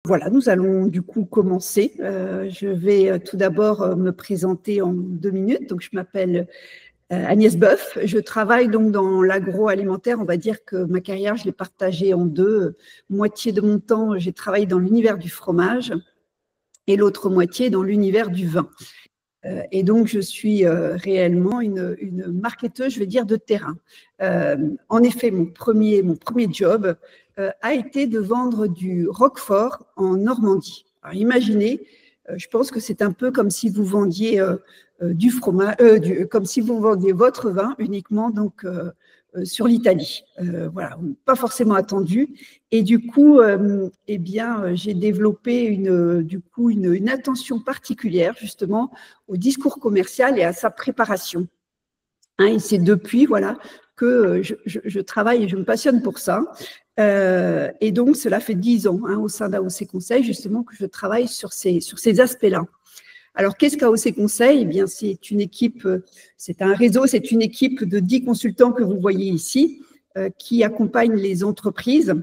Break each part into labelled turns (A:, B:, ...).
A: Voilà, nous allons du coup commencer. Je vais tout d'abord me présenter en 2 minutes. Donc, je m'appelle Agnès Boeuf. Je travaille donc dans l'agroalimentaire. On va dire que ma carrière, je l'ai partagée en deux. Moitié de mon temps, j'ai travaillé dans l'univers du fromage et l'autre moitié dans l'univers du vin. Et donc, je suis réellement une marketeuse, je vais dire, de terrain. En effet, mon premier job a été de vendre du Roquefort en Normandie. Alors, imaginez, je pense que c'est un peu comme si vous vendiez du fromage, comme si vous vendiez votre vin uniquement donc sur l'Italie. Voilà, pas forcément attendu. Et du coup, eh bien, j'ai développé une attention particulière justement au discours commercial et à sa préparation. Hein, et c'est depuis voilà que je travaille et je me passionne pour ça. Et donc, cela fait 10 ans au sein d'AOC Conseil justement que je travaille sur ces aspects-là. Alors, qu'est-ce qu'AOC Conseil? Eh bien, c'est une équipe, c'est un réseau, c'est une équipe de 10 consultants que vous voyez ici qui accompagnent les entreprises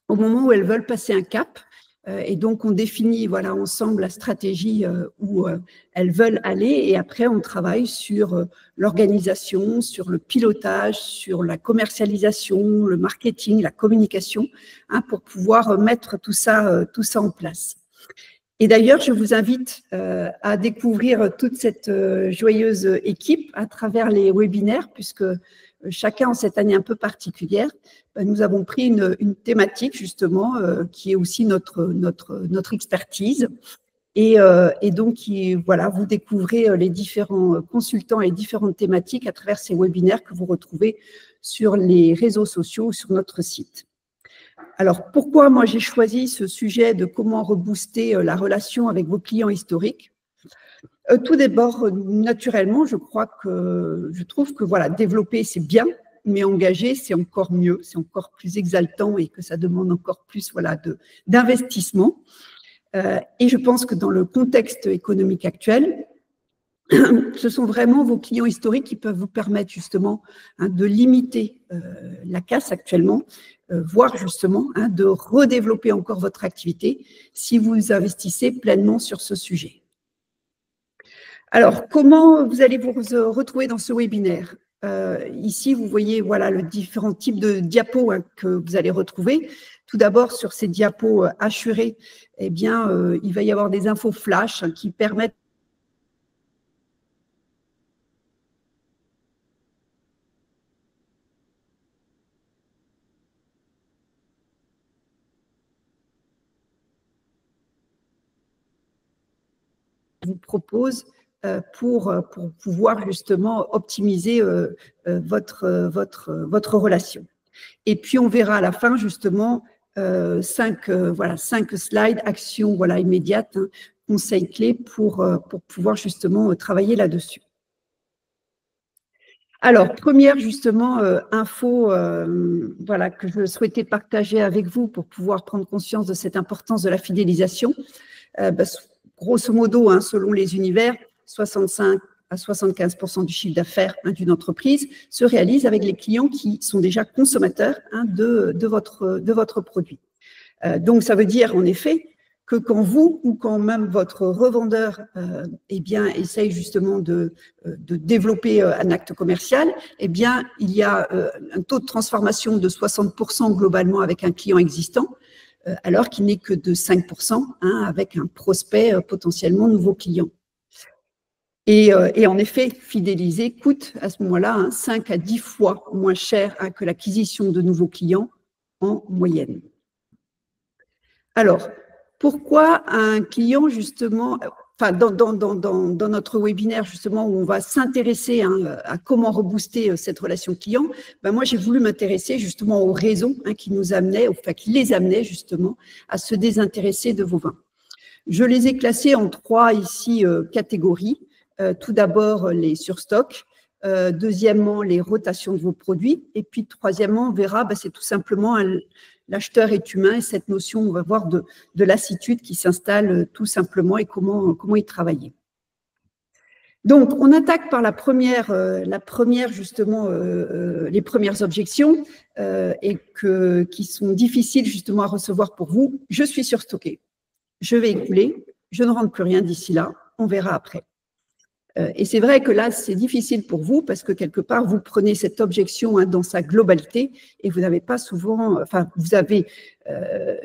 A: au moment où elles veulent passer un cap. Et donc, on définit voilà, ensemble la stratégie où elles veulent aller. Et après, on travaille sur l'organisation, sur le pilotage, sur la commercialisation, le marketing, la communication, pour pouvoir mettre tout ça en place. Et d'ailleurs, je vous invite à découvrir toute cette joyeuse équipe à travers les webinaires, puisque chacun en cette année un peu particulière, nous avons pris une thématique justement qui est aussi notre expertise. Et donc, voilà, vous découvrez les différents consultants et les différentes thématiques à travers ces webinaires que vous retrouvez sur les réseaux sociaux ou sur notre site. Alors, pourquoi moi j'ai choisi ce sujet de comment rebooster la relation avec vos clients historiques? Tout d'abord, naturellement, je trouve que voilà, développer c'est bien, mais engager c'est encore mieux, c'est encore plus exaltant et que ça demande encore plus voilà, d'investissement. Et je pense que dans le contexte économique actuel, ce sont vraiment vos clients historiques qui peuvent vous permettre justement de limiter la casse actuellement, voire justement de redévelopper encore votre activité si vous investissez pleinement sur ce sujet. Alors, comment vous allez vous retrouver dans ce webinaire? Ici, vous voyez voilà, le différents types de diapos que vous allez retrouver. Tout d'abord, sur ces diapos hachurés, eh bien, il va y avoir des infos flash qui permettent vous propose pour pouvoir justement optimiser votre relation. Et puis, on verra à la fin justement 5 slides, actions voilà, immédiates, conseils clés pour pouvoir justement travailler là-dessus. Alors, première justement info voilà, que je souhaitais partager avec vous pour pouvoir prendre conscience de cette importance de la fidélisation. Grosso modo, selon les univers, 65 à 75% du chiffre d'affaires d'une entreprise se réalise avec les clients qui sont déjà consommateurs de votre produit. Donc, ça veut dire en effet que quand vous ou quand même votre revendeur eh bien, essaye justement de développer un acte commercial, eh bien, il y a un taux de transformation de 60% globalement avec un client existant, alors qu'il n'est que de 5% avec un prospect potentiellement nouveau client. Et en effet, fidéliser coûte à ce moment-là 5 à 10 fois moins cher que l'acquisition de nouveaux clients en moyenne. Alors, pourquoi un client justement, enfin dans notre webinaire justement où on va s'intéresser à comment rebooster cette relation client, moi j'ai voulu m'intéresser justement aux raisons qui nous amenaient, enfin qui les amenaient justement à se désintéresser de vos vins. Je les ai classés en 3 ici catégories. Tout d'abord les surstocks, deuxièmement les rotations de vos produits, et puis troisièmement on verra, c'est tout simplement l'acheteur est humain et cette notion, on va voir, de lassitude qui s'installe tout simplement et comment y travailler. Donc, on attaque par justement, les premières objections qui sont difficiles justement à recevoir pour vous. Je suis surstocké, je vais écouler, je ne rentre plus rien d'ici là, on verra après. Et c'est vrai que là, c'est difficile pour vous parce que quelque part, vous prenez cette objection dans sa globalité et vous n'avez pas souvent, enfin, vous avez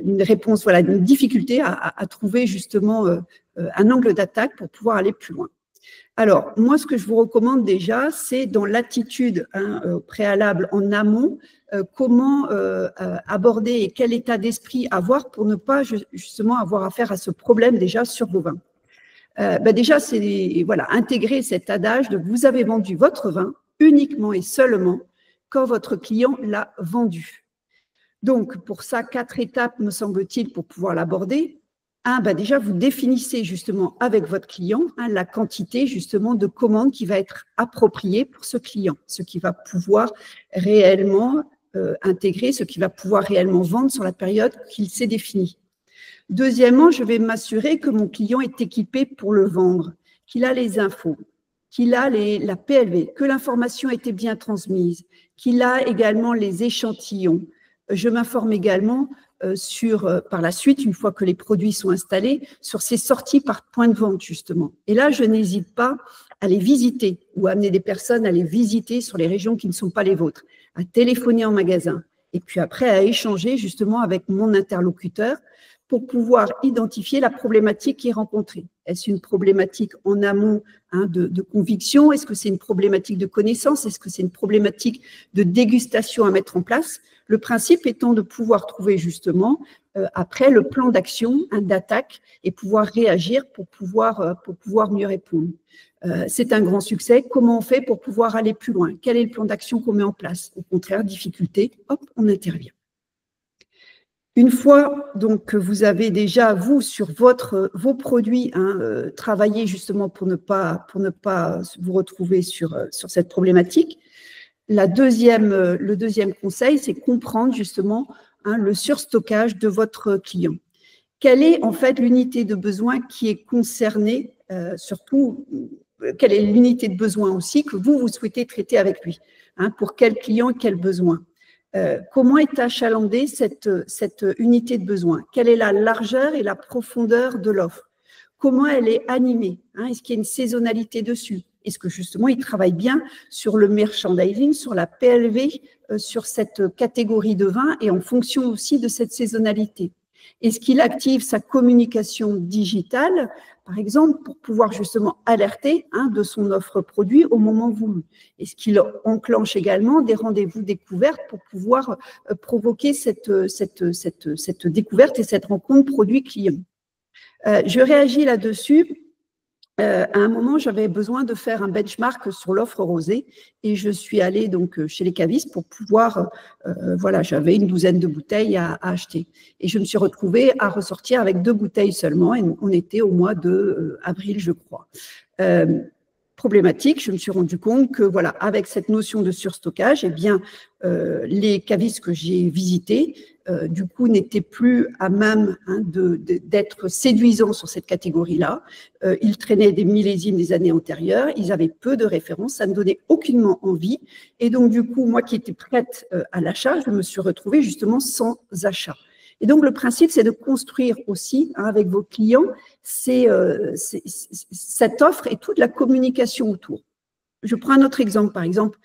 A: une réponse, voilà, une difficulté à trouver justement un angle d'attaque pour pouvoir aller plus loin. Alors, moi, ce que je vous recommande déjà, c'est dans l'attitude préalable en amont, comment aborder et quel état d'esprit avoir pour ne pas justement avoir affaire à ce problème déjà sur vos vins. Déjà, c'est voilà, intégrer cet adage de vous avez vendu votre vin uniquement et seulement quand votre client l'a vendu. Donc, pour ça, 4 étapes, me semble-t-il, pour pouvoir l'aborder. Déjà, vous définissez justement avec votre client la quantité justement de commandes qui va être appropriée pour ce client, ce qui va pouvoir réellement intégrer, ce qui va pouvoir réellement vendre sur la période qu'il s'est définie. Deuxièmement, je vais m'assurer que mon client est équipé pour le vendre, qu'il a les infos, qu'il a la PLV, que l'information a été bien transmise, qu'il a également les échantillons. Je m'informe également par la suite, une fois que les produits sont installés, sur ces sorties par point de vente, justement. Et là, je n'hésite pas à les visiter ou à amener des personnes à les visiter sur les régions qui ne sont pas les vôtres, à téléphoner en magasin et puis après à échanger justement avec mon interlocuteur pour pouvoir identifier la problématique qui est rencontrée. Est-ce une problématique en amont de conviction? Est-ce que c'est une problématique de connaissance? Est-ce que c'est une problématique de dégustation à mettre en place? Le principe étant de pouvoir trouver justement après le plan d'action, d'attaque et pouvoir réagir pour pouvoir mieux répondre. C'est un grand succès. Comment on fait pour pouvoir aller plus loin? Quel est le plan d'action qu'on met en place? Au contraire, difficulté, hop, on intervient. Une fois donc que vous avez déjà, vous, sur vos produits, travaillé justement pour ne pas vous retrouver sur cette problématique, le deuxième conseil, c'est comprendre justement le surstockage de votre client. Quelle est en fait l'unité de besoin qui est concernée, surtout, quelle est l'unité de besoin aussi que vous souhaitez traiter avec lui, pour quel client et quel besoin? Comment est achalandée cette unité de besoin? Quelle est la largeur et la profondeur de l'offre? Comment elle est animée? Est-ce qu'il y a une saisonnalité dessus? Est-ce que justement il travaille bien sur le merchandising, sur la PLV, sur cette catégorie de vin et en fonction aussi de cette saisonnalité? Est-ce qu'il active sa communication digitale, par exemple, pour pouvoir justement alerter de son offre produit au moment voulu? Est-ce qu'il enclenche également des rendez-vous découvertes pour pouvoir provoquer cette découverte et cette rencontre produit-client? Je réagis là-dessus. À un moment, j'avais besoin de faire un benchmark sur l'offre rosée et je suis allée donc chez les cavistes pour pouvoir, voilà, j'avais une douzaine de bouteilles à acheter. Et je me suis retrouvée à ressortir avec 2 bouteilles seulement et on était au mois d'avril, je crois. Problématique, je me suis rendu compte que, voilà, avec cette notion de surstockage, eh bien, les cavistes que j'ai visités, du coup, n'étaient plus à même d'être séduisants sur cette catégorie-là. Ils traînaient des millésimes des années antérieures, ils avaient peu de références, ça ne donnait aucunement envie. Et donc, du coup, moi qui étais prête à l'achat, je me suis retrouvée justement sans achat. Et donc, le principe, c'est de construire aussi avec vos clients cette offre et toute la communication autour. Je prends un autre exemple, par exemple,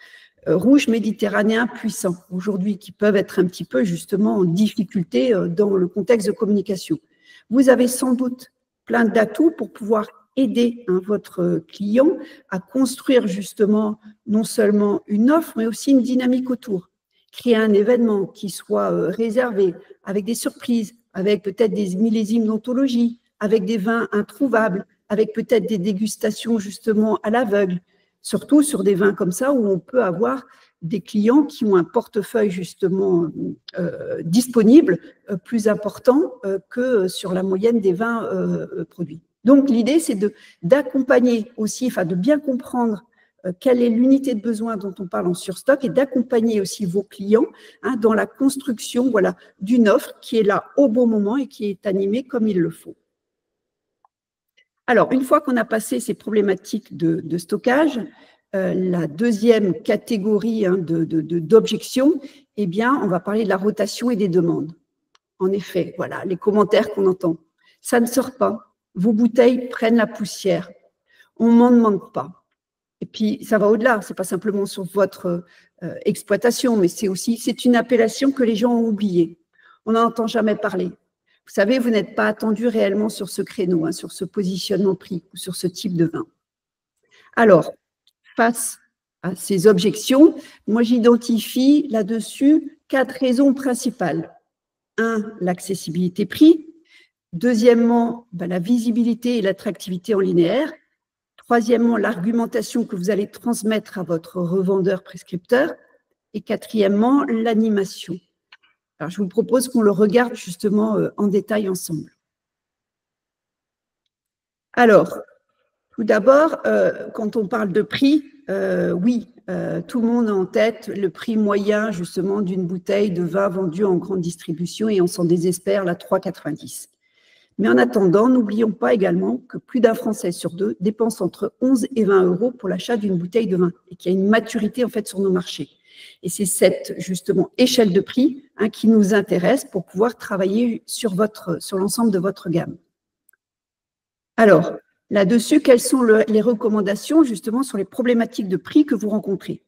A: rouge méditerranéen puissant, aujourd'hui, qui peuvent être un petit peu justement en difficulté dans le contexte de communication. Vous avez sans doute plein d'atouts pour pouvoir aider votre client à construire justement non seulement une offre, mais aussi une dynamique autour. Créer un événement qui soit réservé, avec des surprises, avec peut-être des millésimes d'anthologie, avec des vins introuvables, avec peut-être des dégustations justement à l'aveugle, surtout sur des vins comme ça où on peut avoir des clients qui ont un portefeuille justement disponible plus important que sur la moyenne des vins produits. Donc l'idée, c'est d'accompagner aussi, enfin de bien comprendre quelle est l'unité de besoin dont on parle en surstock et d'accompagner aussi vos clients dans la construction, voilà, d'une offre qui est là au bon moment et qui est animée comme il le faut. Alors, une fois qu'on a passé ces problématiques de stockage, la deuxième catégorie d'objections, eh bien, on va parler de la rotation et des demandes. En effet, voilà, les commentaires qu'on entend. Ça ne sort pas. Vos bouteilles prennent la poussière. On ne m'en demande pas. Et puis, ça va au-delà. Ce n'est pas simplement sur votre exploitation, mais c'est une appellation que les gens ont oubliée. On n'en entend jamais parler. Vous savez, vous n'êtes pas attendu réellement sur ce créneau, sur ce positionnement prix ou sur ce type de vin. Alors, face à ces objections, moi, j'identifie là-dessus 4 raisons principales. 1, l'accessibilité prix. Deuxièmement, la visibilité et l'attractivité en linéaire. Troisièmement, l'argumentation que vous allez transmettre à votre revendeur prescripteur. Et quatrièmement, l'animation. Alors, je vous propose qu'on le regarde justement en détail ensemble. Alors, tout d'abord, quand on parle de prix, oui, tout le monde a en tête le prix moyen justement d'une bouteille de vin vendue en grande distribution et on s'en désespère, la 3,90. Mais en attendant, n'oublions pas également que plus d'un Français sur 2 dépense entre 11 et 20 euros pour l'achat d'une bouteille de vin et qu'il y a une maturité en fait sur nos marchés. Et c'est cette justement échelle de prix qui nous intéresse pour pouvoir travailler sur l'ensemble de votre gamme. Alors, là-dessus, quelles sont les recommandations justement sur les problématiques de prix que vous rencontrez?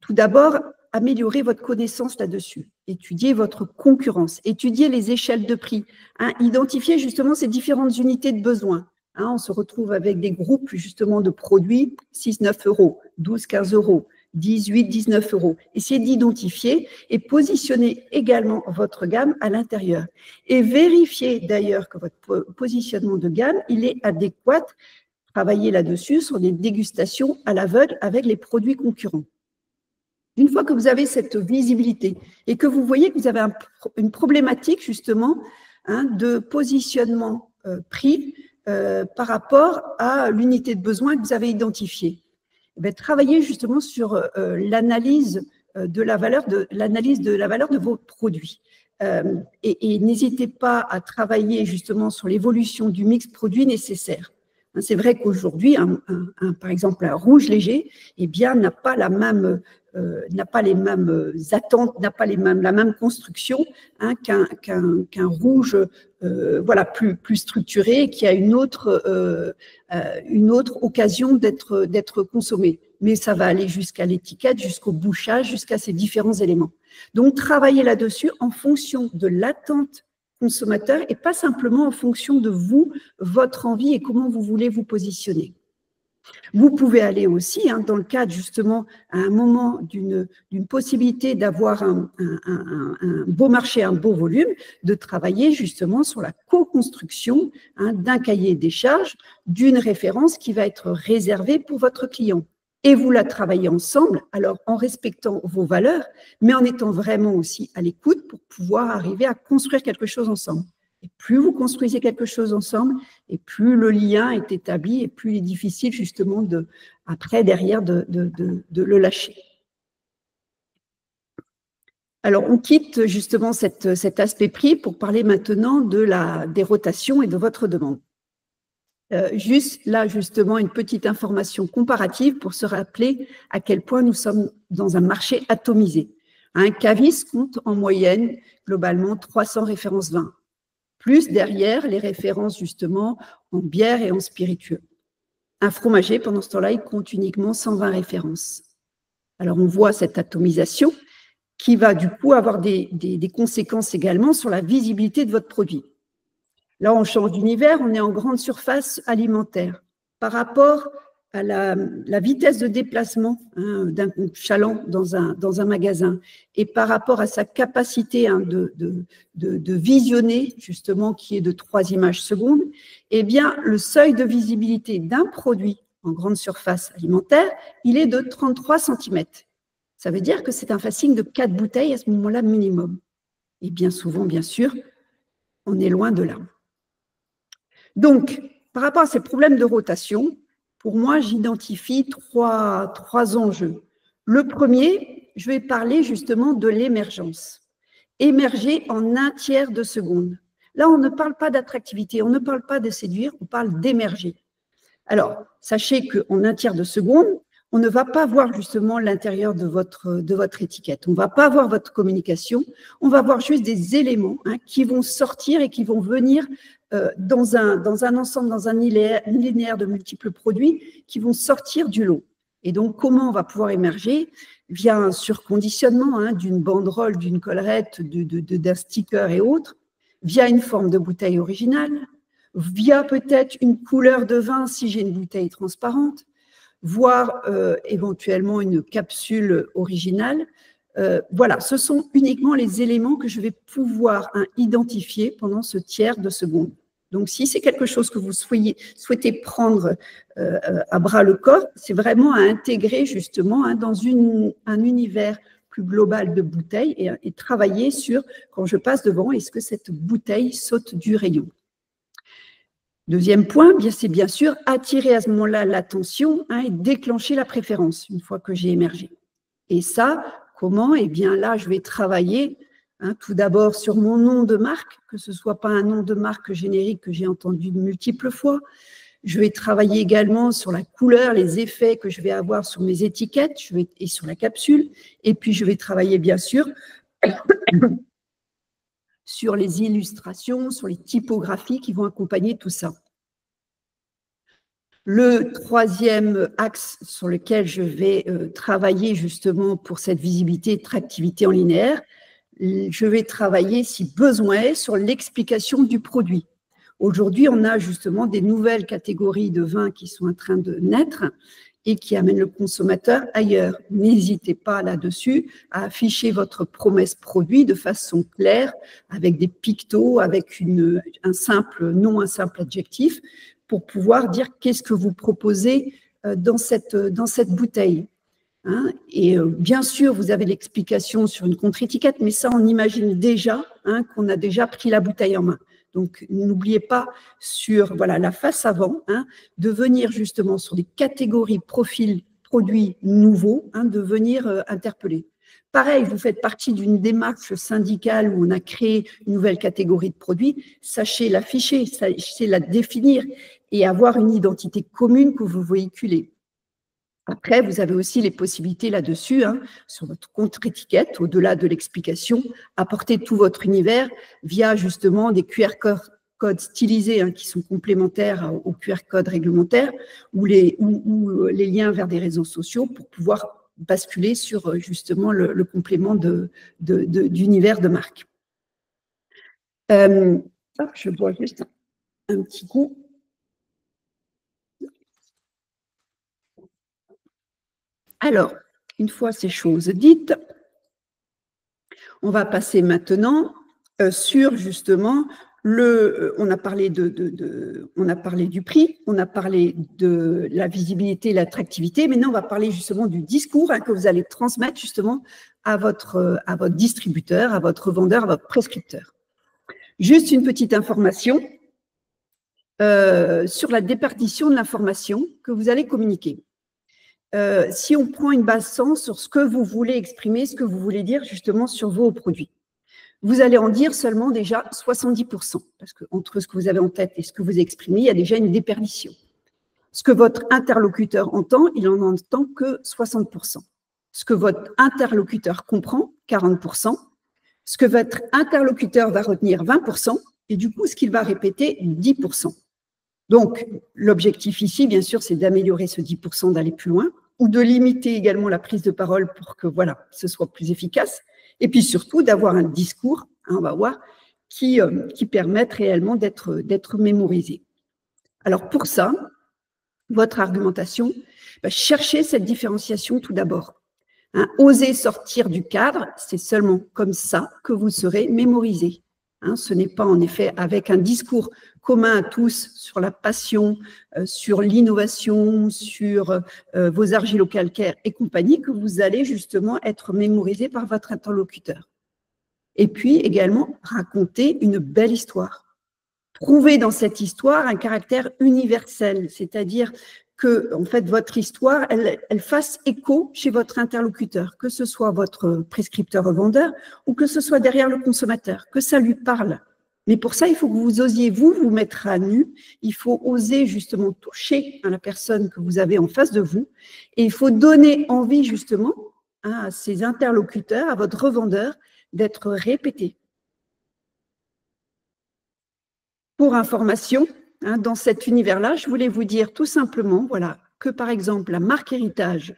A: Tout d'abord, améliorer votre connaissance là-dessus, étudier votre concurrence, étudier les échelles de prix, identifier justement ces différentes unités de besoin. On se retrouve avec des groupes justement de produits 6-9 euros, 12-15 euros, 18-19 euros. Essayez d'identifier et positionner également votre gamme à l'intérieur. Et vérifiez d'ailleurs que votre positionnement de gamme, il est adéquat. Travaillez là-dessus sur des dégustations à l'aveugle avec les produits concurrents. Une fois que vous avez cette visibilité et que vous voyez que vous avez une problématique justement de positionnement prix par rapport à l'unité de besoin que vous avez identifiée, travaillez justement sur l'analyse de la valeur de vos produits. Et n'hésitez pas à travailler justement sur l'évolution du mix produit nécessaire. C'est vrai qu'aujourd'hui, par exemple, un rouge léger, n'a pas la même n'a pas les mêmes attentes, n'a pas la même construction qu'un rouge plus structuré, qui a une autre occasion d'être consommé. Mais ça va aller jusqu'à l'étiquette, jusqu'au bouchage, jusqu'à ces différents éléments. Donc, travaillez là-dessus en fonction de l'attente consommateur et pas simplement en fonction de vous, votre envie et comment vous voulez vous positionner. Vous pouvez aller aussi, dans le cadre justement à un moment d'une possibilité d'avoir un beau marché, un beau volume, de travailler justement sur la co-construction d'un cahier des charges, d'une référence qui va être réservée pour votre client. Et vous la travaillez ensemble, alors en respectant vos valeurs, mais en étant vraiment aussi à l'écoute pour pouvoir arriver à construire quelque chose ensemble. Et plus vous construisez quelque chose ensemble, et plus le lien est établi, et plus il est difficile justement après, derrière, de le lâcher. Alors, on quitte justement cet aspect prix pour parler maintenant des rotations et de votre demande. Juste là, justement, une petite information comparative pour se rappeler à quel point nous sommes dans un marché atomisé. Un caviste compte en moyenne, globalement, 300 références vins. Plus derrière les références justement en bière et en spiritueux. Un fromager, pendant ce temps-là, il compte uniquement 120 références. Alors, on voit cette atomisation qui va du coup avoir des conséquences également sur la visibilité de votre produit. Là, on change d'univers, on est en grande surface alimentaire. Par rapport à la vitesse de déplacement d'un chaland dans un magasin et par rapport à sa capacité de visionner, justement, qui est de 3 images secondes, eh bien, le seuil de visibilité d'un produit en grande surface alimentaire, il est de 33 cm. Ça veut dire que c'est un facing de 4 bouteilles à ce moment-là minimum. Et bien souvent, bien sûr, on est loin de là. Donc, par rapport à ces problèmes de rotation, pour moi, j'identifie trois enjeux. Le premier, je vais parler justement de l'émergence. Émerger en 1/3 de seconde. Là, on ne parle pas d'attractivité, on ne parle pas de séduire, on parle d'émerger. Alors, sachez qu'en un tiers de seconde, on ne va pas voir justement l'intérieur de votre étiquette. On ne va pas voir votre communication. On va voir juste des éléments qui vont sortir et qui vont venir dans un ensemble, dans un linéaire de multiples produits qui vont sortir du lot. Et donc, comment on va pouvoir émerger? Via un surconditionnement d'une banderole, d'une collerette, d'un sticker et autres, via une forme de bouteille originale, via peut-être une couleur de vin si j'ai une bouteille transparente, voire éventuellement une capsule originale. Voilà, ce sont uniquement les éléments que je vais pouvoir identifier pendant ce tiers de seconde. Donc, si c'est quelque chose que vous souhaitez prendre à bras le corps, c'est vraiment à intégrer justement dans un univers plus global de bouteilles et travailler sur, quand je passe devant, est-ce que cette bouteille saute du rayon? Deuxième point, c'est bien sûr attirer à ce moment-là l'attention et déclencher la préférence une fois que j'ai émergé. Et ça, comment? Eh bien là, je vais travailler tout d'abord sur mon nom de marque, que ce ne soit pas un nom de marque générique que j'ai entendu de multiples fois. Je vais travailler également sur la couleur, les effets que je vais avoir sur mes étiquettes et sur la capsule. Et puis, je vais travailler bien sûr sur les illustrations, sur les typographies qui vont accompagner tout ça. Le troisième axe sur lequel je vais travailler justement pour cette visibilité et tractivité en linéaire, je vais travailler, si besoin est, sur l'explication du produit. Aujourd'hui, on a justement des nouvelles catégories de vins qui sont en train de naître et qui amènent le consommateur ailleurs. N'hésitez pas là-dessus à afficher votre promesse produit de façon claire, avec des pictos, avec un simple nom, un simple adjectif, pour pouvoir dire qu'est-ce que vous proposez dans cette bouteille. Et bien sûr, vous avez l'explication sur une contre-étiquette, mais ça, on imagine déjà qu'on a déjà pris la bouteille en main. Donc, n'oubliez pas sur la face avant, de venir justement sur des catégories, profils, produits nouveaux, de venir interpeller. Pareil, vous faites partie d'une démarche syndicale où on a créé une nouvelle catégorie de produits, sachez l'afficher, sachez la définir et avoir une identité commune que vous véhiculez. Après, vous avez aussi les possibilités là-dessus, sur votre contre-étiquette, au-delà de l'explication, apporter tout votre univers via justement des QR codes stylisés qui sont complémentaires aux QR codes réglementaires ou les liens vers des réseaux sociaux pour pouvoir basculer sur justement le complément d'univers de marque. Je bois juste un petit coup. Alors, une fois ces choses dites, on va passer maintenant sur justement on a parlé du prix, on a parlé de la visibilité, l'attractivité. Maintenant, on va parler justement du discours que vous allez transmettre justement à votre distributeur, à votre vendeur, à votre prescripteur. Juste une petite information sur la déperdition de l'information que vous allez communiquer. Si on prend une base 100 sur ce que vous voulez exprimer, ce que vous voulez dire justement sur vos produits, vous allez en dire seulement déjà 70%, parce qu'entre ce que vous avez en tête et ce que vous exprimez, il y a déjà une déperdition. Ce que votre interlocuteur entend, il en entend que 60%. Ce que votre interlocuteur comprend, 40%. Ce que votre interlocuteur va retenir, 20%. Et du coup, ce qu'il va répéter, 10%. Donc, l'objectif ici, bien sûr, c'est d'améliorer ce 10%, d'aller plus loin, ou de limiter également la prise de parole pour que, ce soit plus efficace. Et puis surtout, d'avoir un discours, on va voir, qui permette réellement d'être mémorisé. Alors, pour ça, votre argumentation, cherchez cette différenciation tout d'abord. Osez sortir du cadre, c'est seulement comme ça que vous serez mémorisé. Ce n'est pas en effet avec un discours commun à tous sur la passion, sur l'innovation, sur vos argilo-calcaires et compagnie que vous allez justement être mémorisé par votre interlocuteur. Et puis également raconter une belle histoire. Trouvez dans cette histoire un caractère universel, c'est-à-dire que en fait, votre histoire, elle fasse écho chez votre interlocuteur, que ce soit votre prescripteur ou vendeur ou que ce soit derrière le consommateur, que ça lui parle. Mais pour ça, il faut que vous osiez vous mettre à nu. Il faut oser justement toucher la personne que vous avez en face de vous. Et il faut donner envie justement à ces interlocuteurs, à votre revendeur, d'être répétés. Pour information, dans cet univers-là, je voulais vous dire tout simplement, voilà, que par exemple, la marque Héritage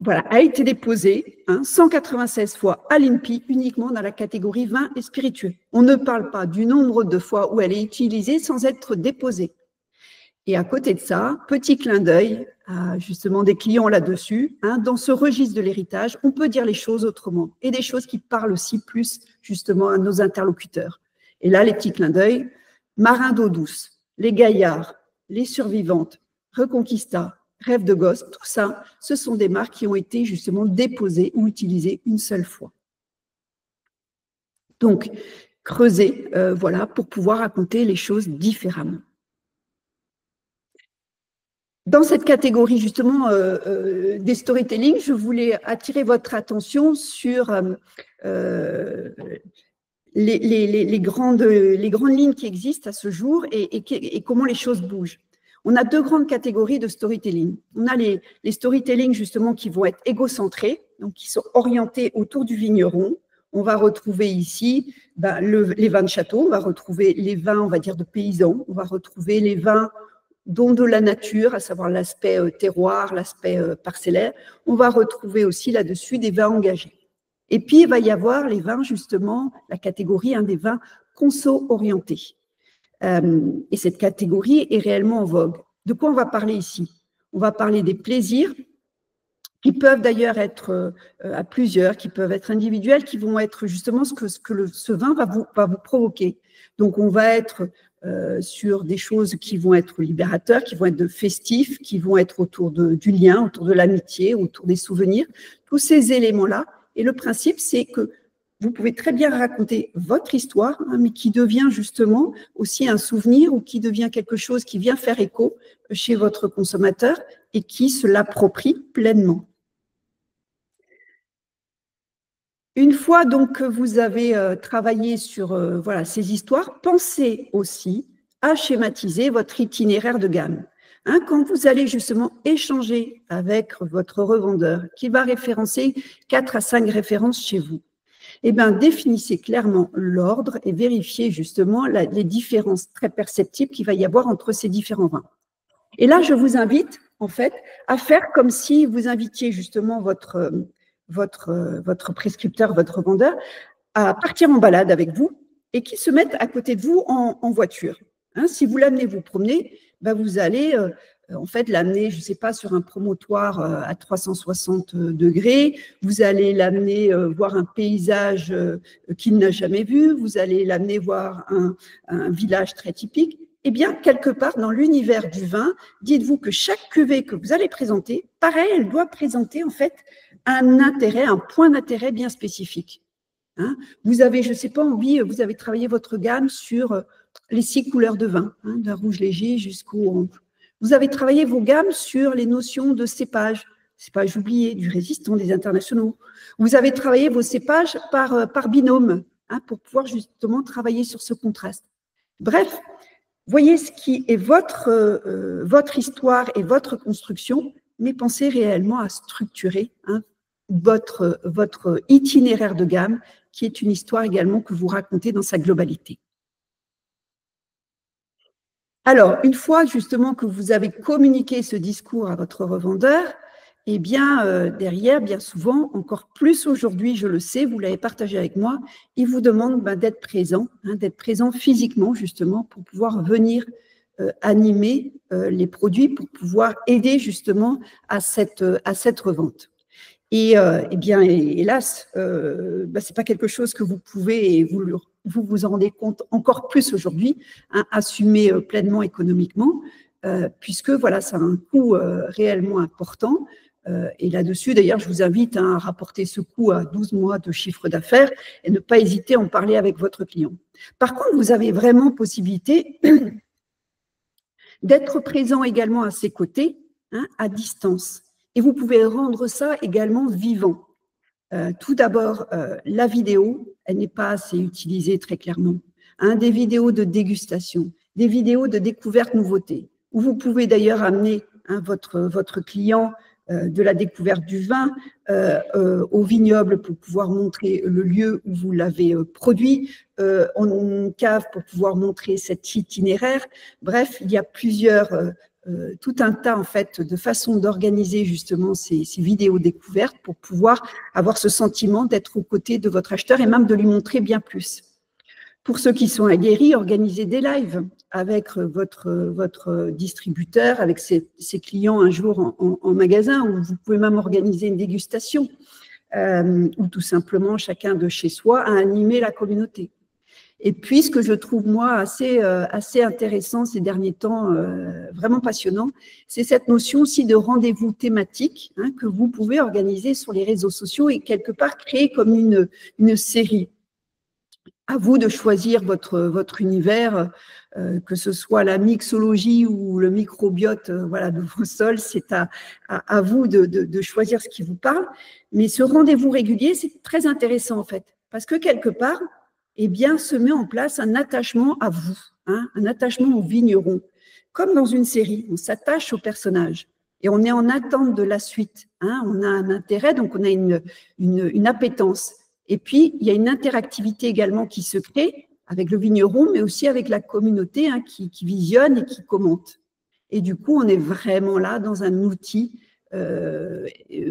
A: voilà, a été déposée 196 fois à l'INPI, uniquement dans la catégorie vin et spiritueux. On ne parle pas du nombre de fois où elle est utilisée sans être déposée. Et à côté de ça, petit clin d'œil à justement des clients là-dessus, dans ce registre de l'héritage, on peut dire les choses autrement et des choses qui parlent aussi plus justement à nos interlocuteurs. Et là, les petits clins d'œil, Marin d'eau douce, les Gaillards, les Survivantes, Reconquista, Rêve de gosse, tout ça, ce sont des marques qui ont été justement déposées ou utilisées une seule fois. Donc, creuser, voilà, pour pouvoir raconter les choses différemment. Dans cette catégorie justement des storytelling, je voulais attirer votre attention sur les grandes lignes qui existent à ce jour et comment les choses bougent. On a deux grandes catégories de storytelling. On a les storytelling justement qui vont être égocentrés, donc qui sont orientés autour du vigneron. On va retrouver ici les vins de château, on va retrouver les vins, on va dire, de paysans, on va retrouver les vins dont de la nature, à savoir l'aspect terroir, l'aspect parcellaire. On va retrouver aussi là-dessus des vins engagés. Et puis, il va y avoir les vins, justement, la catégorie des vins conso-orientés. Et cette catégorie est réellement en vogue. De quoi on va parler ici? On va parler des plaisirs, qui peuvent d'ailleurs être à plusieurs, qui peuvent être individuels, qui vont être justement ce que ce vin va vous provoquer. Donc, on va être sur des choses qui vont être libérateurs, qui vont être festifs, qui vont être autour du lien, autour de l'amitié, autour des souvenirs, tous ces éléments-là. Et le principe, c'est que vous pouvez très bien raconter votre histoire, mais qui devient justement aussi un souvenir ou qui devient quelque chose qui vient faire écho chez votre consommateur et qui se l'approprie pleinement. Une fois donc que vous avez travaillé sur voilà, ces histoires, pensez aussi à schématiser votre itinéraire de gamme. Quand vous allez justement échanger avec votre revendeur qui va référencer 4 à 5 références chez vous, eh bien, définissez clairement l'ordre et vérifiez justement les différences très perceptibles qu'il va y avoir entre ces différents vins. Et là, je vous invite en fait à faire comme si vous invitiez justement votre prescripteur, votre vendeur, à partir en balade avec vous et qui se mette à côté de vous en voiture. Si vous l'amenez vous promener, vous allez en fait l'amener, je ne sais pas, sur un promontoire à 360 degrés, vous allez l'amener voir un paysage qu'il n'a jamais vu, vous allez l'amener voir un village très typique. Eh bien, quelque part dans l'univers du vin, dites-vous que chaque cuvée que vous allez présenter, pareil, elle doit présenter en fait un intérêt, un point d'intérêt bien spécifique. Vous avez, je ne sais pas, envie, vous avez travaillé votre gamme sur les 6 couleurs de vin, d'un rouge léger jusqu'au... Vous avez travaillé vos gammes sur les notions de cépage oublié, du résistant, des internationaux. Vous avez travaillé vos cépages par binôme, pour pouvoir justement travailler sur ce contraste. Bref, voyez ce qui est votre histoire et votre construction, mais pensez réellement à structurer votre itinéraire de gamme, qui est une histoire également que vous racontez dans sa globalité. Alors, une fois justement que vous avez communiqué ce discours à votre revendeur, eh bien, derrière, bien souvent, encore plus aujourd'hui, je le sais, vous l'avez partagé avec moi, il vous demande d'être présent physiquement justement pour pouvoir venir animer les produits, pour pouvoir aider justement à cette revente. Et eh bien, hélas, ce n'est pas quelque chose que vous pouvez, et vous vous en rendez compte encore plus aujourd'hui, assumer pleinement économiquement, puisque voilà, ça a un coût réellement important. Et là-dessus, d'ailleurs, je vous invite à rapporter ce coût à 12 mois de chiffre d'affaires et ne pas hésiter à en parler avec votre client. Par contre, vous avez vraiment possibilité d'être présent également à ses côtés, à distance. Et vous pouvez rendre ça également vivant. Tout d'abord, la vidéo, elle n'est pas assez utilisée très clairement. Des vidéos de dégustation, des vidéos de découverte nouveauté, où vous pouvez d'ailleurs amener votre client de la découverte du vin au vignoble pour pouvoir montrer le lieu où vous l'avez produit, en cave pour pouvoir montrer cet itinéraire. Bref, il y a tout un tas en fait de façons d'organiser justement ces vidéos découvertes pour pouvoir avoir ce sentiment d'être aux côtés de votre acheteur et même de lui montrer bien plus. Pour ceux qui sont aguerris, organisez des lives avec votre distributeur, avec ses clients un jour en magasin, ou vous pouvez même organiser une dégustation, ou tout simplement chacun de chez soi à animer la communauté. Et puis, ce que je trouve, moi, assez intéressant ces derniers temps, vraiment passionnant, c'est cette notion aussi de rendez-vous thématique que vous pouvez organiser sur les réseaux sociaux et quelque part créer comme une série. À vous de choisir votre univers, que ce soit la mixologie ou le microbiote voilà, de vos sols, c'est à vous de choisir ce qui vous parle. Mais ce rendez-vous régulier, c'est très intéressant en fait, parce que quelque part, eh bien, se met en place un attachement à vous, un attachement au vigneron. Comme dans une série, on s'attache au personnage et on est en attente de la suite. On a un intérêt, donc on a une appétence. Et puis, il y a une interactivité également qui se crée avec le vigneron, mais aussi avec la communauté qui visionne et qui commente. Et du coup, on est vraiment là dans un outil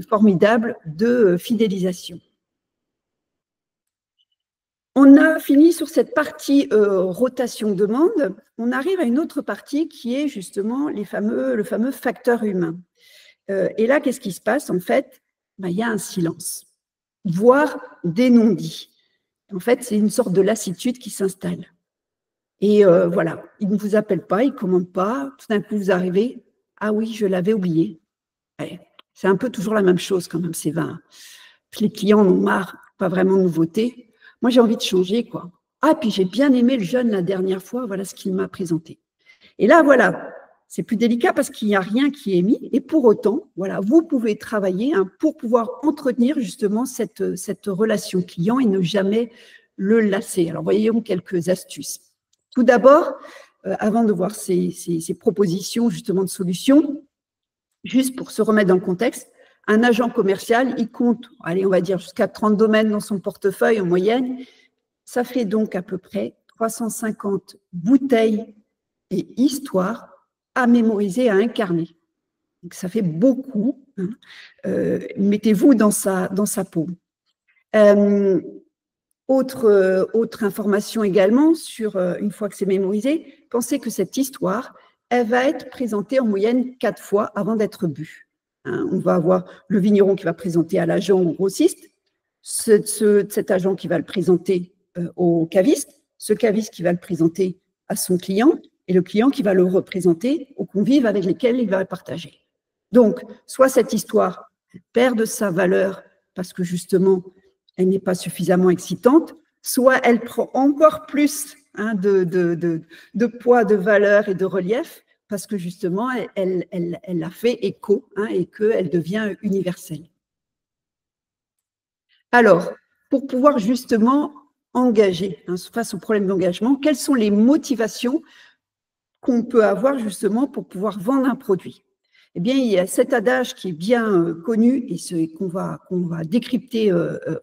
A: formidable de fidélisation. On a fini sur cette partie rotation demande. On arrive à une autre partie qui est justement le fameux facteur humain. Et là, qu'est-ce qui se passe? En fait, il y a un silence, voire des non-dits. En fait, c'est une sorte de lassitude qui s'installe. Et voilà, il ne vous appelle pas, il ne commande pas. Tout d'un coup, vous arrivez, ah oui, je l'avais oublié. Ouais, c'est un peu toujours la même chose quand même, ces vins. Les clients en ont marre, pas vraiment de nouveauté. Moi, j'ai envie de changer, quoi. Ah, puis j'ai bien aimé le jeune la dernière fois, voilà ce qu'il m'a présenté. Et là, voilà, c'est plus délicat parce qu'il n'y a rien qui est mis. Et pour autant, voilà, vous pouvez travailler pour pouvoir entretenir justement cette relation client et ne jamais le lasser. Alors, voyons quelques astuces. Tout d'abord, avant de voir ces propositions justement de solutions, juste pour se remettre dans le contexte, un agent commercial, il compte, allez, on va dire jusqu'à 30 domaines dans son portefeuille en moyenne. Ça fait donc à peu près 350 bouteilles et histoires à mémoriser, à incarner. Donc, ça fait beaucoup. Mettez-vous dans sa peau. Autre information également, une fois que c'est mémorisé, pensez que cette histoire, elle va être présentée en moyenne 4 fois avant d'être bue. On va avoir le vigneron qui va présenter à l'agent ou au grossiste, cet agent qui va le présenter au caviste, ce caviste qui va le présenter à son client et le client qui va le représenter aux convives avec lesquels il va partager. Donc, soit cette histoire perd de sa valeur parce que justement, elle n'est pas suffisamment excitante, soit elle prend encore plus de poids, de valeur et de relief parce que justement, elle a fait écho et qu'elle devient universelle. Alors, pour pouvoir justement engager, face au problème d'engagement, quelles sont les motivations qu'on peut avoir justement pour pouvoir vendre un produit? Eh bien, il y a cet adage qui est bien connu et qu'on va décrypter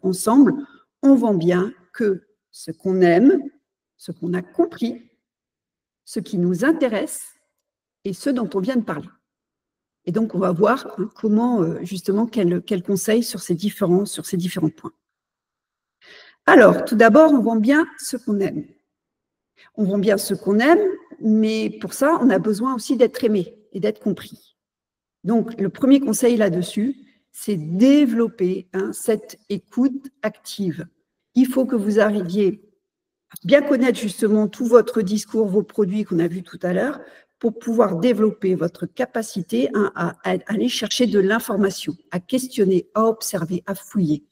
A: ensemble. On vend bien que ce qu'on aime, ce qu'on a compris, ce qui nous intéresse et ce dont on vient de parler. Et donc, on va voir comment, justement, quel conseil sur ces différents points. Alors, tout d'abord, on vend bien ce qu'on aime. On vend bien ce qu'on aime, mais pour ça, on a besoin aussi d'être aimé et d'être compris. Donc, le premier conseil là-dessus, c'est développer cette écoute active. Il faut que vous arriviez à bien connaître justement tout votre discours, vos produits qu'on a vus tout à l'heure, pour pouvoir développer votre capacité à aller chercher de l'information, à questionner, à observer, à fouiller,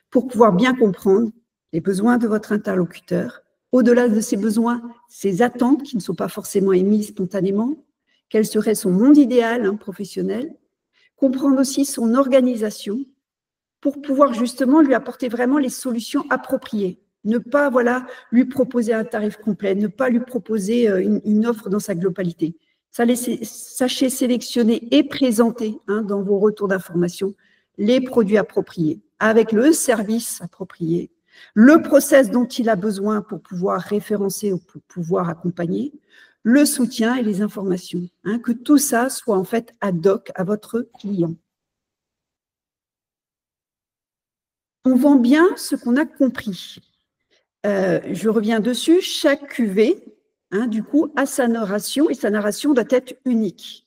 A: pour pouvoir bien comprendre les besoins de votre interlocuteur, au-delà de ses besoins, ses attentes qui ne sont pas forcément émises spontanément, quel serait son monde idéal professionnel, comprendre aussi son organisation, pour pouvoir justement lui apporter vraiment les solutions appropriées. Ne pas lui proposer un tarif complet, ne pas lui proposer une offre dans sa globalité. Sachez sélectionner et présenter dans vos retours d'information les produits appropriés, avec le service approprié, le process dont il a besoin pour pouvoir référencer ou pour pouvoir accompagner, le soutien et les informations, que tout ça soit en fait ad hoc à votre client. On vend bien ce qu'on a compris. Je reviens dessus, chaque cuvée, du coup, a sa narration et sa narration doit être unique.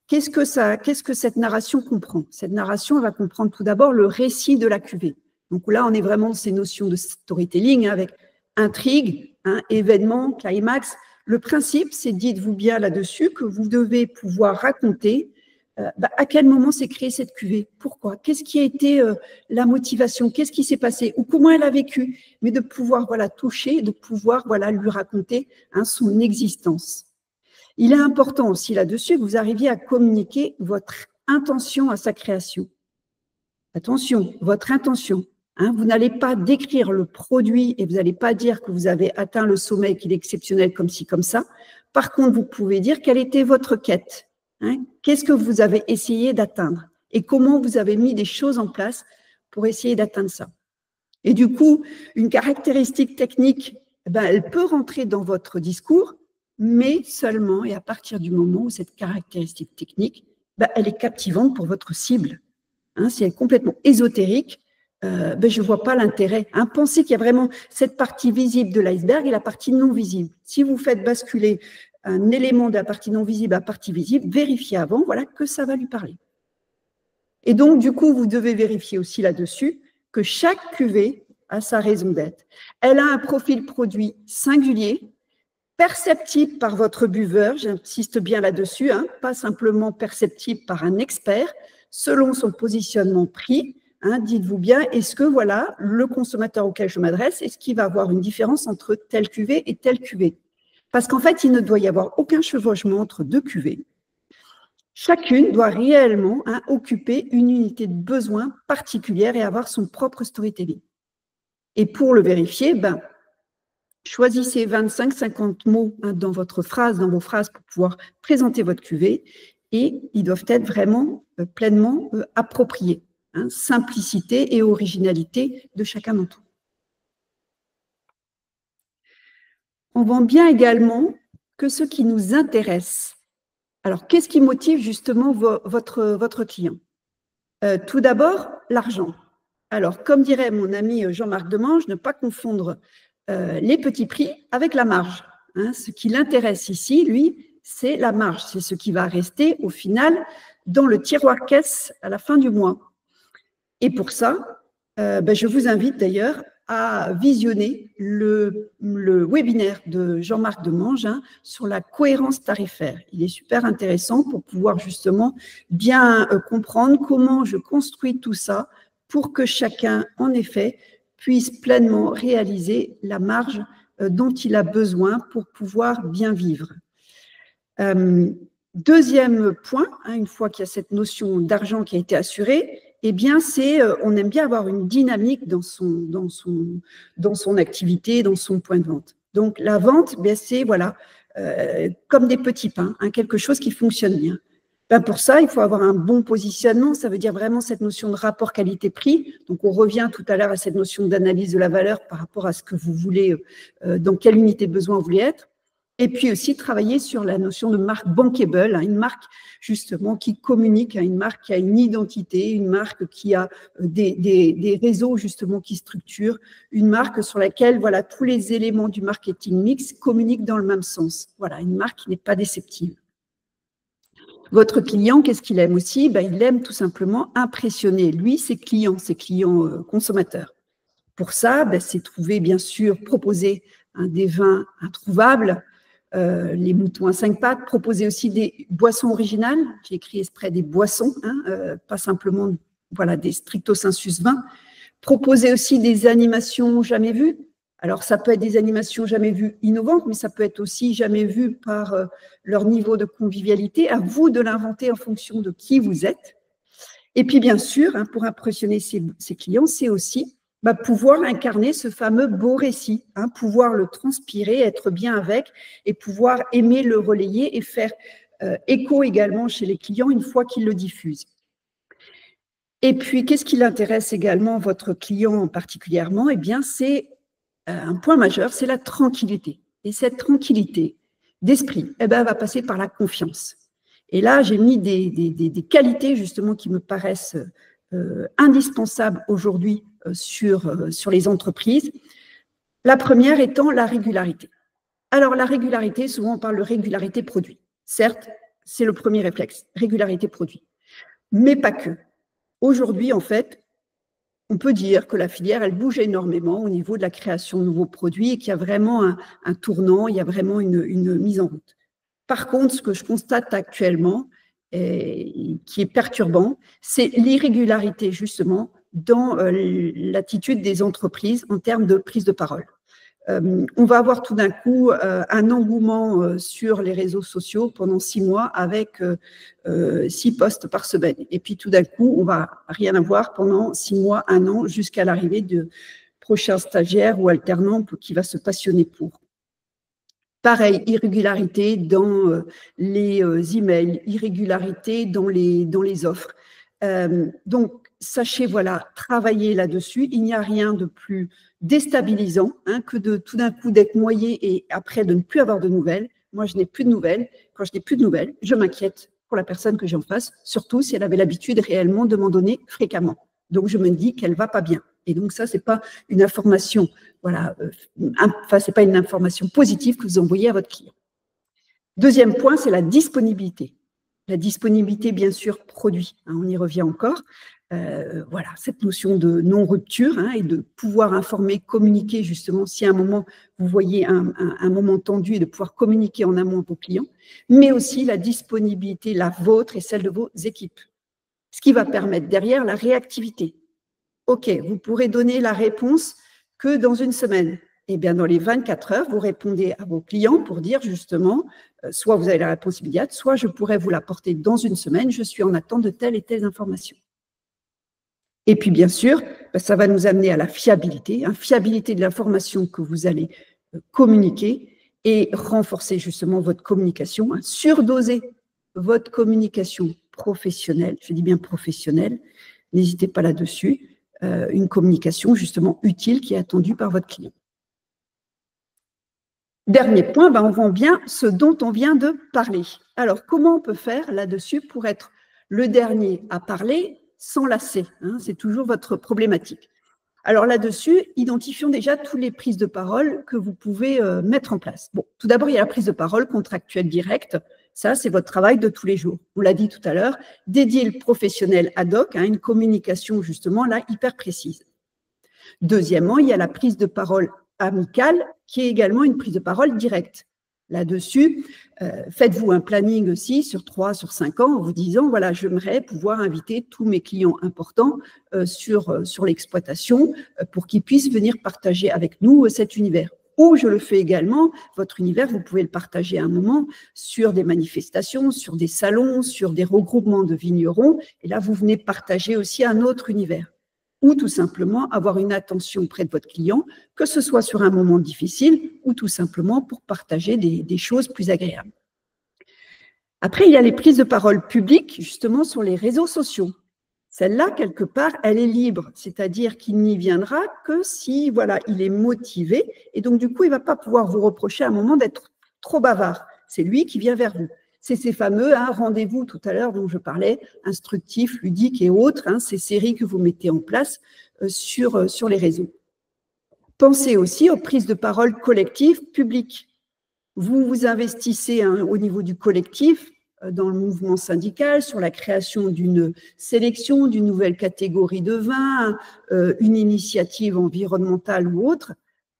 A: Qu'est-ce que cette narration comprend? Cette narration elle va comprendre tout d'abord le récit de la cuvée. Donc là, on est vraiment dans ces notions de storytelling avec intrigue, événement, climax. Le principe, c'est, dites-vous bien là-dessus, que vous devez pouvoir raconter à quel moment s'est créée cette cuvée, pourquoi, qu'est-ce qui a été la motivation, qu'est-ce qui s'est passé, ou comment elle a vécu, mais de pouvoir toucher, de pouvoir lui raconter son existence. Il est important aussi là-dessus que vous arriviez à communiquer votre intention à sa création. Attention, votre intention. Vous n'allez pas décrire le produit et vous n'allez pas dire que vous avez atteint le sommet, qu'il est exceptionnel comme ci, comme ça. Par contre, vous pouvez dire quelle était votre quête. Qu'est-ce que vous avez essayé d'atteindre et comment vous avez mis des choses en place pour essayer d'atteindre ça. Et du coup, une caractéristique technique, elle peut rentrer dans votre discours, mais seulement et à partir du moment où cette caractéristique technique, elle est captivante pour votre cible. Si elle est complètement ésotérique, je ne vois pas l'intérêt. Pensez qu'il y a vraiment cette partie visible de l'iceberg et la partie non visible. Si vous faites basculer un élément de la partie non visible à la partie visible, vérifiez avant que ça va lui parler. Et donc, du coup, vous devez vérifier aussi là-dessus que chaque cuvée a sa raison d'être. Elle a un profil produit singulier, perceptible par votre buveur, j'insiste bien là-dessus, pas simplement perceptible par un expert, selon son positionnement prix. Dites-vous bien, est-ce que le consommateur auquel je m'adresse, est-ce qu'il va avoir une différence entre telle cuvée et telle cuvée? Parce qu'en fait, il ne doit y avoir aucun chevauchement entre deux cuvées. Chacune doit réellement occuper une unité de besoin particulière et avoir son propre storytelling. Et pour le vérifier, choisissez 25-50 mots dans vos phrases pour pouvoir présenter votre cuvée et ils doivent être vraiment pleinement appropriés. Simplicité et originalité de chacun d'entre eux. On vend bien également que ce qui nous intéresse. Alors, qu'est-ce qui motive justement votre client? Tout d'abord, l'argent. Alors, comme dirait mon ami Jean-Marc Demange, ne pas confondre les petits prix avec la marge. Ce qui l'intéresse ici, lui, c'est la marge. C'est ce qui va rester au final dans le tiroir caisse à la fin du mois. Et pour ça, je vous invite d'ailleurs à visionner le webinaire de Jean-Marc Demange sur la cohérence tarifaire. Il est super intéressant pour pouvoir justement bien comprendre comment je construis tout ça pour que chacun, en effet, puisse pleinement réaliser la marge dont il a besoin pour pouvoir bien vivre. Deuxième point, une fois qu'il y a cette notion d'argent qui a été assurée, on aime bien avoir une dynamique dans son activité, dans son point de vente. Donc, la vente, c'est comme des petits pains, quelque chose qui fonctionne bien. Pour ça, il faut avoir un bon positionnement. Ça veut dire vraiment cette notion de rapport qualité-prix. Donc, on revient tout à l'heure à cette notion d'analyse de la valeur par rapport à ce que vous voulez, dans quelle unité de besoin vous voulez être. Et puis aussi travailler sur la notion de marque bankable, une marque justement qui communique, une marque qui a une identité, une marque qui a des réseaux justement qui structurent, une marque sur laquelle tous les éléments du marketing mix communiquent dans le même sens. Une marque qui n'est pas déceptive. Votre client, qu'est-ce qu'il aime aussi? Il aime tout simplement impressionner, lui, ses clients consommateurs. Pour ça, c'est trouver, bien sûr, proposer des vins introuvables, les moutons à 5 pattes, proposer aussi des boissons originales. J'ai écrit exprès des boissons, pas simplement des stricto sensus vins. Proposer aussi des animations jamais vues. Alors, ça peut être des animations jamais vues innovantes, mais ça peut être aussi jamais vues par leur niveau de convivialité. À vous de l'inventer en fonction de qui vous êtes. Et puis, bien sûr, hein, pour impressionner ses clients, c'est aussi pouvoir incarner ce fameux beau récit, hein, pouvoir le transpirer, être bien avec et pouvoir aimer le relayer et faire écho également chez les clients une fois qu'ils le diffusent. Et puis, qu'est-ce qui l'intéresse également, votre client particulièrement? Eh bien, c'est un point majeur, c'est la tranquillité. Et cette tranquillité d'esprit, va passer par la confiance. Et là, j'ai mis des qualités justement qui me paraissent indispensables aujourd'hui sur les entreprises. La première étant la régularité. Alors, la régularité, souvent on parle de régularité produit. Certes, c'est le premier réflexe, régularité produit. Mais pas que. Aujourd'hui, en fait, on peut dire que la filière, elle bouge énormément au niveau de la création de nouveaux produits et qu'il y a vraiment un tournant, il y a vraiment une mise en route. Par contre, ce que je constate actuellement, et qui est perturbant, c'est l'irrégularité justement dans l'attitude des entreprises en termes de prise de parole. On va avoir tout d'un coup un engouement sur les réseaux sociaux pendant 6 mois avec 6 posts par semaine. Et puis tout d'un coup, on va rien avoir pendant 6 mois, 1 an, jusqu'à l'arrivée de prochains stagiaires ou alternants qui va se passionner pour. Pareil, irrégularité dans les emails, irrégularité dans les offres. Donc, sachez, voilà, travailler là-dessus. Il n'y a rien de plus déstabilisant que de tout d'un coup d'être noyé et après de ne plus avoir de nouvelles. Moi, je n'ai plus de nouvelles. Quand je n'ai plus de nouvelles, je m'inquiète pour la personne que j'ai en face, surtout si elle avait l'habitude réellement de m'en donner fréquemment. Donc, je me dis qu'elle ne va pas bien. Et donc, ça, ce n'est pas une information, voilà, c'est pas une information positive que vous envoyez à votre client. Deuxième point, c'est la disponibilité. La disponibilité, bien sûr, produit. On y revient encore. Voilà, cette notion de non-rupture et de pouvoir informer, communiquer, justement, si à un moment, vous voyez un moment tendu et de pouvoir communiquer en amont à vos clients, mais aussi la disponibilité, la vôtre et celle de vos équipes. Ce qui va permettre derrière la réactivité. OK, vous pourrez donner la réponse que dans 1 semaine. Eh bien, dans les 24 heures, vous répondez à vos clients pour dire justement, soit vous avez la réponse immédiate, soit je pourrais vous l'apporter dans 1 semaine, je suis en attente de telle et telle information. Et puis, bien sûr, ça va nous amener à la fiabilité, fiabilité de l'information que vous allez communiquer et renforcer justement votre communication, surdoser votre communication professionnelle, je dis bien professionnelle, n'hésitez pas là-dessus, une communication justement utile qui est attendue par votre client. Dernier point, on voit bien ce dont on vient de parler. Alors, comment on peut faire là-dessus pour être le dernier à parler sans lasser? C'est toujours votre problématique. Alors là-dessus, identifions déjà toutes les prises de parole que vous pouvez mettre en place. Bon, tout d'abord, il y a la prise de parole contractuelle directe. Ça, c'est votre travail de tous les jours. On l'a dit tout à l'heure, dédier le professionnel ad hoc à une communication justement là hyper précise. Deuxièmement, il y a la prise de parole amicale qui est également une prise de parole directe. Là-dessus, faites-vous un planning aussi sur 3, sur 5 ans en vous disant, voilà, j'aimerais pouvoir inviter tous mes clients importants sur l'exploitation pour qu'ils puissent venir partager avec nous cet univers. Ou je le fais également, votre univers, vous pouvez le partager à un moment sur des manifestations, sur des salons, sur des regroupements de vignerons. Et là, vous venez partager aussi un autre univers. Ou tout simplement avoir une attention auprès de votre client, que ce soit sur un moment difficile ou tout simplement pour partager des choses plus agréables. Après, il y a les prises de parole publiques, justement, sur les réseaux sociaux. Celle-là, quelque part, elle est libre, c'est-à-dire qu'il n'y viendra que si, voilà, il est motivé. Et donc, du coup, il ne va pas pouvoir vous reprocher à un moment d'être trop bavard. C'est lui qui vient vers vous. C'est ces fameux rendez-vous tout à l'heure dont je parlais, instructifs, ludiques et autres, ces séries que vous mettez en place sur les réseaux. Pensez aussi aux prises de parole collectives publiques. Vous vous investissez au niveau du collectif, dans le mouvement syndical, sur la création d'une sélection, d'une nouvelle catégorie de vin, une initiative environnementale ou autre.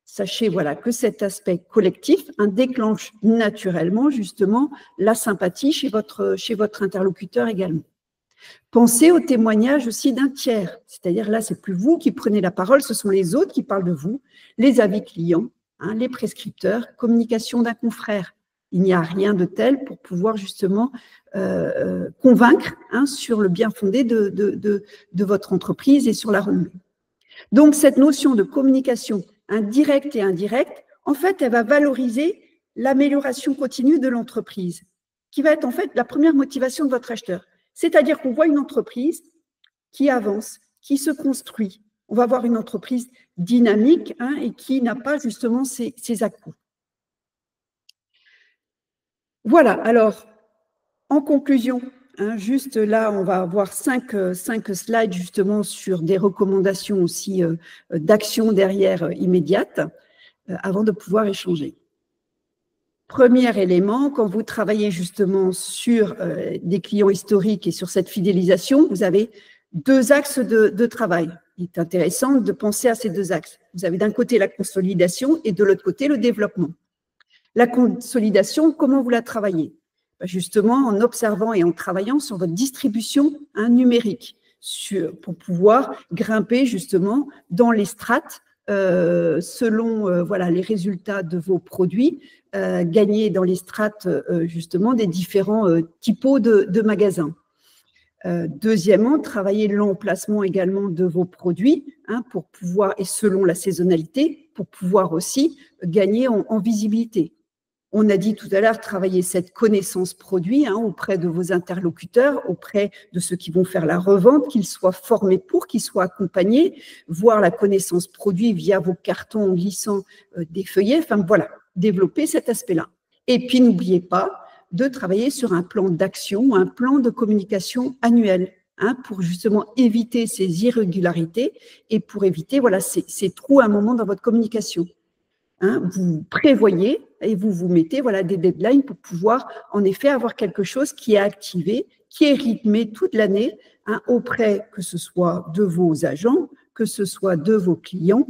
A: Sachez voilà, que cet aspect collectif déclenche naturellement justement la sympathie chez votre interlocuteur également. Pensez au témoignage aussi d'un tiers, c'est-à-dire là, c'est plus vous qui prenez la parole, ce sont les autres qui parlent de vous, les avis clients, les prescripteurs, communication d'un confrère. Il n'y a rien de tel pour pouvoir justement convaincre sur le bien fondé de votre entreprise et sur la renommée. Donc, cette notion de communication directe et indirecte, en fait, elle va valoriser l'amélioration continue de l'entreprise, qui va être en fait la première motivation de votre acheteur. C'est-à-dire qu'on voit une entreprise qui avance, qui se construit. On va voir une entreprise dynamique et qui n'a pas justement ses à-coups. Voilà, alors, en conclusion, juste là, on va avoir cinq slides justement sur des recommandations aussi d'action derrière immédiate avant de pouvoir échanger. Premier élément, quand vous travaillez justement sur des clients historiques et sur cette fidélisation, vous avez deux axes de travail. Il est intéressant de penser à ces deux axes. Vous avez d'un côté la consolidation et de l'autre côté le développement. La consolidation, comment vous la travaillez? Justement, en observant et en travaillant sur votre distribution numérique pour pouvoir grimper justement dans les strates selon les résultats de vos produits, gagner dans les strates justement des différents typos de magasins. Deuxièmement, travailler l'emplacement également de vos produits pour pouvoir, et selon la saisonnalité, pour pouvoir aussi gagner en visibilité. On a dit tout à l'heure, travailler cette connaissance produit auprès de vos interlocuteurs, auprès de ceux qui vont faire la revente, qu'ils soient formés pour, qu'ils soient accompagnés, voir la connaissance produit via vos cartons en glissant des feuillets, enfin voilà, développer cet aspect-là. Et puis, n'oubliez pas de travailler sur un plan d'action, un plan de communication annuel, pour justement éviter ces irrégularités et pour éviter ces trous à un moment dans votre communication. Vous prévoyez et vous vous mettez des deadlines pour pouvoir en effet avoir quelque chose qui est activé, qui est rythmé toute l'année auprès que ce soit de vos agents, que ce soit de vos clients,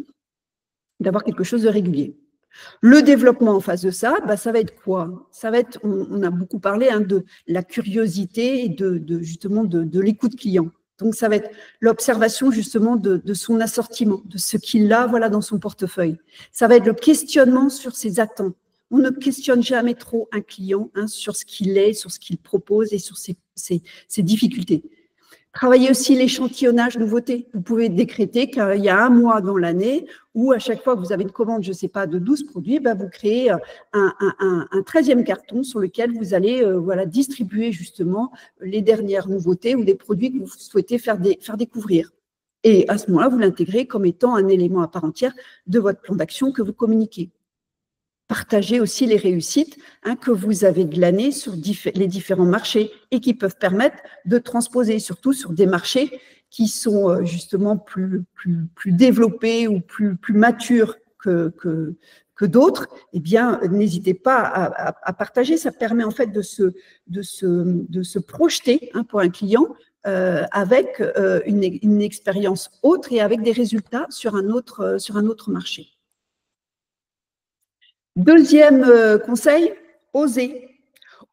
A: d'avoir quelque chose de régulier. Le développement en face de ça, ça va être quoi? Ça va être, on a beaucoup parlé de la curiosité et justement de l'écoute client. Donc, ça va être l'observation justement de son assortiment, de ce qu'il a dans son portefeuille. Ça va être le questionnement sur ses attentes. On ne questionne jamais trop un client sur ce qu'il est, sur ce qu'il propose et sur ses difficultés. Travaillez aussi l'échantillonnage nouveauté. Vous pouvez décréter qu'il y a un mois dans l'année où à chaque fois que vous avez une commande, je ne sais pas, de 12 produits, vous créez un 13e carton sur lequel vous allez distribuer justement les dernières nouveautés ou les produits que vous souhaitez faire découvrir. Et à ce moment-là, vous l'intégrez comme étant un élément à part entière de votre plan d'action que vous communiquez. Partagez aussi les réussites que vous avez glanées sur les différents marchés et qui peuvent permettre de transposer, surtout sur des marchés qui sont justement plus développés ou plus matures que d'autres. Eh bien, n'hésitez pas à partager. Ça permet en fait de se projeter pour un client avec une expérience autre et avec des résultats sur un autre marché. Deuxième conseil, oser.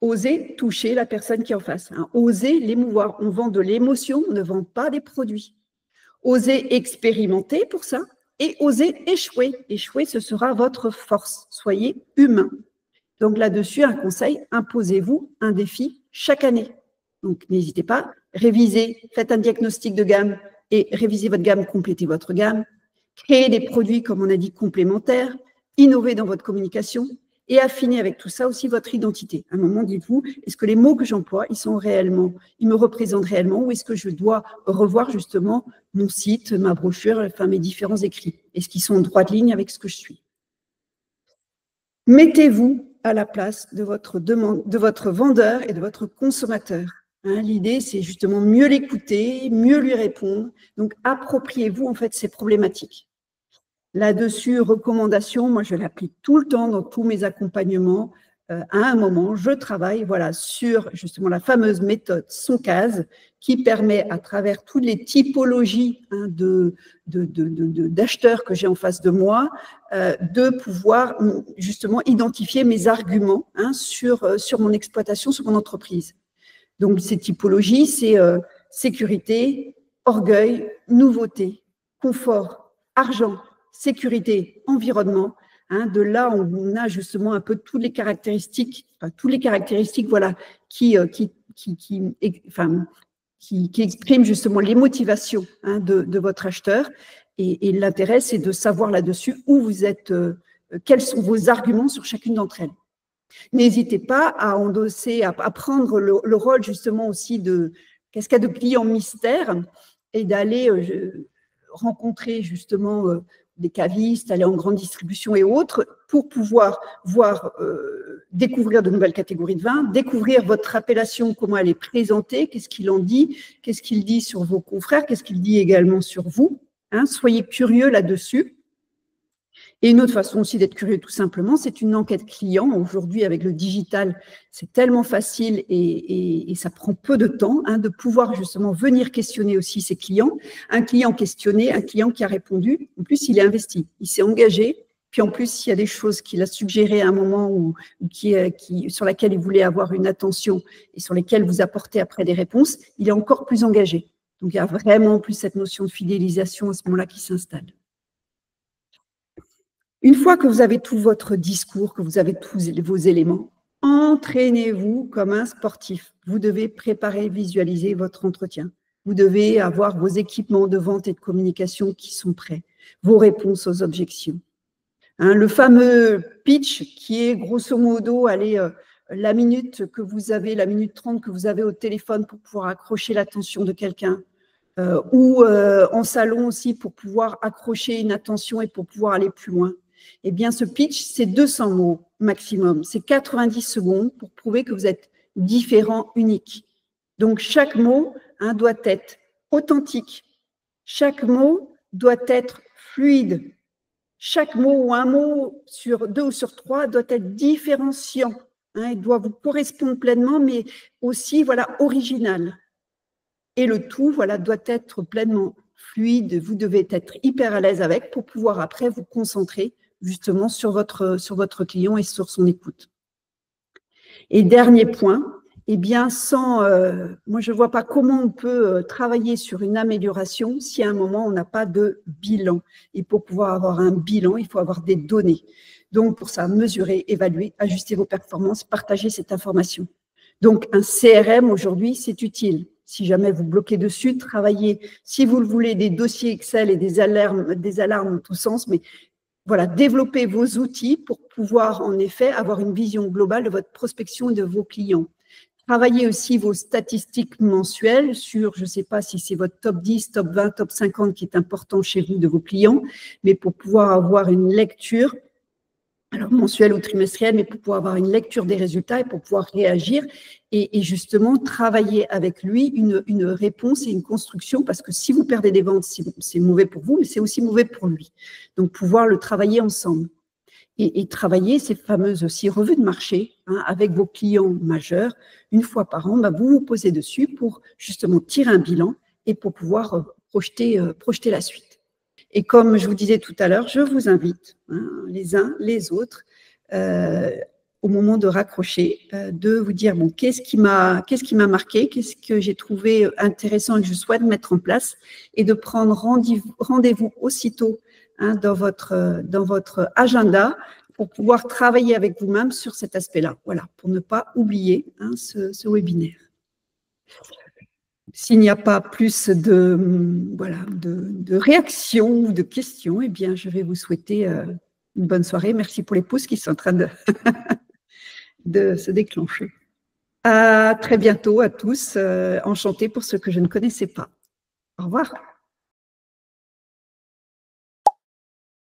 A: Oser toucher la personne qui est en face. Oser l'émouvoir. On vend de l'émotion, on ne vend pas des produits. Oser expérimenter pour ça et oser échouer. Échouer, ce sera votre force. Soyez humain. Donc là-dessus, un conseil, imposez-vous un défi chaque année. Donc n'hésitez pas, révisez, faites un diagnostic de gamme et révisez votre gamme, complétez votre gamme. Créez des produits, comme on a dit, complémentaires. Innover dans votre communication et affiner avec tout ça aussi votre identité. À un moment, dites-vous, est-ce que les mots que j'emploie, ils me représentent réellement ou est-ce que je dois revoir justement mon site, ma brochure, mes différents écrits? Est-ce qu'ils sont en droite ligne avec ce que je suis? Mettez-vous à la place de votre vendeur et de votre consommateur. L'idée, c'est justement mieux l'écouter, mieux lui répondre. Donc, appropriez-vous en fait ces problématiques. Là-dessus, recommandation, moi je l'applique tout le temps dans tous mes accompagnements. À un moment, je travaille sur justement la fameuse méthode Soncase qui permet à travers toutes les typologies d'acheteurs que j'ai en face de moi de pouvoir justement identifier mes arguments sur mon exploitation, sur mon entreprise. Donc ces typologies, c'est sécurité, orgueil, nouveauté, confort, argent, sécurité, environnement, Hein, de là, on a justement un peu toutes les caractéristiques, voilà, qui expriment justement les motivations, hein, de votre acheteur. Et l'intérêt, c'est de savoir là-dessus où vous êtes, quels sont vos arguments sur chacune d'entre elles. N'hésitez pas à endosser, à prendre le rôle justement aussi de cascade de clients mystère et d'aller rencontrer justement des cavistes, aller en grande distribution et autres pour pouvoir découvrir de nouvelles catégories de vins, découvrir votre appellation, comment elle est présentée, qu'est-ce qu'il en dit, qu'est-ce qu'il dit sur vos confrères, qu'est-ce qu'il dit également sur vous. Hein, soyez curieux là-dessus. Et une autre façon aussi d'être curieux, tout simplement, c'est une enquête client. Aujourd'hui, avec le digital, c'est tellement facile et ça prend peu de temps, hein, de pouvoir justement venir questionner aussi ses clients. Un client questionné, un client qui a répondu, en plus, il est investi, il s'est engagé. Puis en plus, s'il y a des choses qu'il a suggérées à un moment sur lesquelles il voulait avoir une attention et sur lesquelles vous apportez après des réponses, il est encore plus engagé. Donc, il y a vraiment plus cette notion de fidélisation à ce moment-là qui s'installe. Une fois que vous avez tout votre discours, que vous avez tous vos éléments, entraînez-vous comme un sportif. Vous devez préparer, visualiser votre entretien. Vous devez avoir vos équipements de vente et de communication qui sont prêts, vos réponses aux objections. Hein, le fameux pitch qui est grosso modo, la minute que vous avez, la minute 30 que vous avez au téléphone pour pouvoir accrocher l'attention de quelqu'un, ou en salon aussi pour pouvoir accrocher une attention et pour pouvoir aller plus loin. Eh bien, ce pitch, c'est 200 mots maximum. C'est 90 secondes pour prouver que vous êtes différent, unique. Donc, chaque mot, hein, doit être authentique. Chaque mot doit être fluide. Chaque mot ou un mot sur 2 ou sur 3 doit être différenciant. Hein, il doit vous correspondre pleinement, mais aussi, voilà, original. Et le tout, voilà, doit être pleinement fluide. Vous devez être hyper à l'aise avec pour pouvoir après vous concentrer justement sur votre client et sur son écoute. Et dernier point, eh bien, moi je ne vois pas comment on peut travailler sur une amélioration si à un moment on n'a pas de bilan. Et pour pouvoir avoir un bilan, il faut avoir des données. Donc pour ça, mesurer, évaluer, ajuster vos performances, partager cette information. Donc un CRM aujourd'hui, c'est utile. Si jamais vous bloquez dessus, travaillez, si vous le voulez, des dossiers Excel et des alarmes en tous sens, mais voilà, développez vos outils pour pouvoir en effet avoir une vision globale de votre prospection et de vos clients. Travaillez aussi vos statistiques mensuelles sur, je ne sais pas si c'est votre top 10, top 20, top 50 qui est important chez vous de vos clients, mais pour pouvoir avoir une lecture, alors mensuelle ou trimestrielle, mais pour pouvoir avoir une lecture des résultats et pour pouvoir réagir et justement travailler avec lui une réponse et une construction, parce que si vous perdez des ventes, c'est mauvais pour vous, mais c'est aussi mauvais pour lui. Donc, pouvoir le travailler ensemble. Et travailler ces fameuses aussi revues de marché, hein, avec vos clients majeurs, une fois par an, vous vous posez dessus pour justement tirer un bilan et pour pouvoir projeter la suite. Et comme je vous disais tout à l'heure, je vous invite, hein, les uns, les autres, au moment de raccrocher, de vous dire, bon, qu'est-ce qui m'a marqué, qu'est-ce que j'ai trouvé intéressant et que je souhaite mettre en place, et de prendre rendez-vous aussitôt, hein, dans votre agenda pour pouvoir travailler avec vous-même sur cet aspect-là. Voilà, pour ne pas oublier, hein, ce webinaire. S'il n'y a pas plus de réactions ou de questions, eh bien, je vais vous souhaiter une bonne soirée. Merci pour les pouces qui sont en train de se déclencher. À très bientôt à tous. Enchantée pour ceux que je ne connaissais pas. Au revoir.